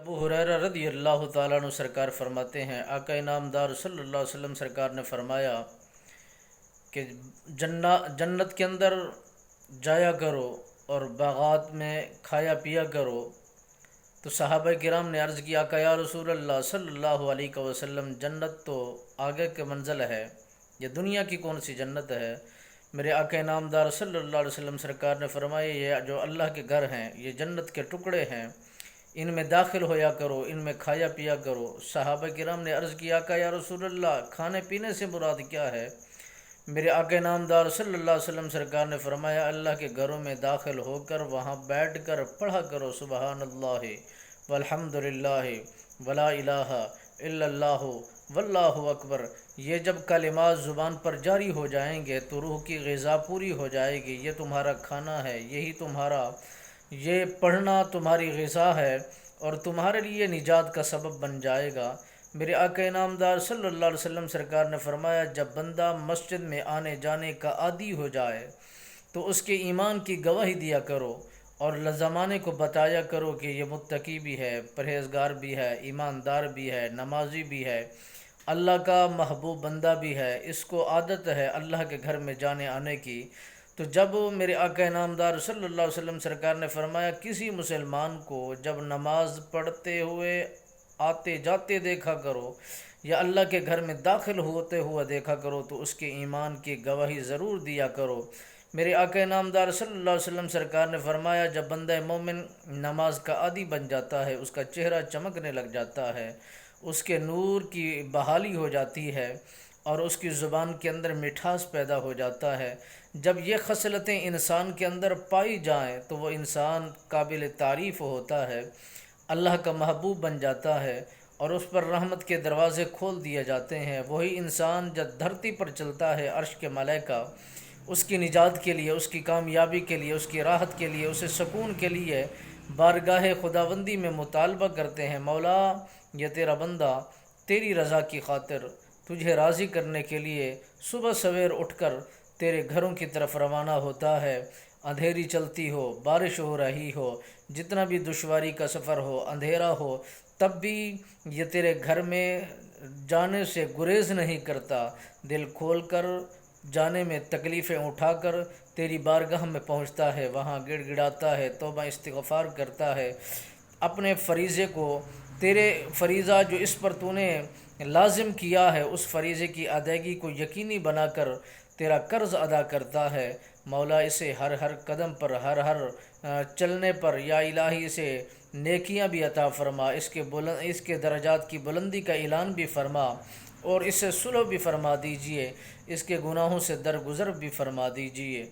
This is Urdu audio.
ابو ہریرہ رضی اللہ تعالیٰ عنہ سرکار فرماتے ہیں، آقا انعامدار صلی اللہ علیہ وسلم سرکار نے فرمایا کہ جنت کے اندر جایا کرو اور باغات میں کھایا پیا کرو۔ تو صحابہ کرام نے عرض کیا، آقا یا رسول اللہ صلی اللہ علیہ وسلم، جنت تو آگے کے منزل ہے، یہ دنیا کی کون سی جنت ہے؟ میرے آقا انعامدار صلی اللہ علیہ وسلم سرکار نے فرمایا، یہ جو اللہ کے گھر ہیں یہ جنت کے ٹکڑے ہیں، ان میں داخل ہویا کرو، ان میں کھایا پیا کرو۔ صحابہ کرام نے عرض کیا، آقا یا رسول اللہ، کھانے پینے سے مراد کیا ہے؟ میرے آقا نامدار صلی اللہ علیہ وسلم سرکار نے فرمایا، اللہ کے گھروں میں داخل ہو کر وہاں بیٹھ کر پڑھا کرو سبحان اللہ والحمد للہ ولا الہ الا اللہ واللہ اکبر۔ یہ جب کلمات زبان پر جاری ہو جائیں گے تو روح کی غذا پوری ہو جائے گی۔ یہ تمہارا کھانا ہے، یہ پڑھنا تمہاری غذا ہے اور تمہارے لیے نجات کا سبب بن جائے گا۔ میرے آقا انعامدار صلی اللہ علیہ وسلم سرکار نے فرمایا، جب بندہ مسجد میں آنے جانے کا عادی ہو جائے تو اس کے ایمان کی گواہی دیا کرو اور زمانے کو بتایا کرو کہ یہ متقی بھی ہے، پرہیزگار بھی ہے، ایماندار بھی ہے، نمازی بھی ہے، اللہ کا محبوب بندہ بھی ہے، اس کو عادت ہے اللہ کے گھر میں جانے آنے کی۔ تو جب میرے آقا انعامدار صلی اللہ علیہ وسلم سرکار نے فرمایا، کسی مسلمان کو جب نماز پڑھتے ہوئے آتے جاتے دیکھا کرو یا اللہ کے گھر میں داخل ہوتے ہوئے دیکھا کرو تو اس کے ایمان کی گواہی ضرور دیا کرو۔ میرے آقا انعامدار صلی اللہ علیہ وسلم سرکار نے فرمایا، جب بندہ مومن نماز کا عادی بن جاتا ہے، اس کا چہرہ چمکنے لگ جاتا ہے، اس کے نور کی بحالی ہو جاتی ہے اور اس کی زبان کے اندر مٹھاس پیدا ہو جاتا ہے۔ جب یہ خصلتیں انسان کے اندر پائی جائیں تو وہ انسان قابل تعریف ہوتا ہے، اللہ کا محبوب بن جاتا ہے اور اس پر رحمت کے دروازے کھول دیے جاتے ہیں۔ وہی انسان جب دھرتی پر چلتا ہے، عرش کے ملائکہ اس کی نجات کے لیے، اس کی کامیابی کے لیے، اس کی راحت کے لیے، اسے سکون کے لیے بارگاہ خداوندی میں مطالبہ کرتے ہیں، مولا یہ تیرا بندہ تیری رضا کی خاطر تجھے راضی کرنے کے لیے صبح سویر اٹھ کر تیرے گھروں کی طرف روانہ ہوتا ہے۔ اندھیری چلتی ہو، بارش ہو رہی ہو، جتنا بھی دشواری کا سفر ہو، اندھیرا ہو، تب بھی یہ تیرے گھر میں جانے سے گریز نہیں کرتا، دل کھول کر جانے میں تکلیفیں اٹھا کر تیری بارگاہ میں پہنچتا ہے، وہاں گڑ گڑاتا ہے، توبہ استغفار کرتا ہے، اپنے فریضے کو، تیرے فریضہ جو اس پر تو نے لازم کیا ہے اس فریضے کی ادائیگی کو یقینی بنا کر تیرا قرض ادا کرتا ہے۔ مولا اسے ہر ہر قدم پر، ہر ہر چلنے پر یا الہی اسے نیکیاں بھی عطا فرما، اس کے درجات کی بلندی کا اعلان بھی فرما اور اسے صلح بھی فرما دیجئے، اس کے گناہوں سے درگزر بھی فرما دیجئے۔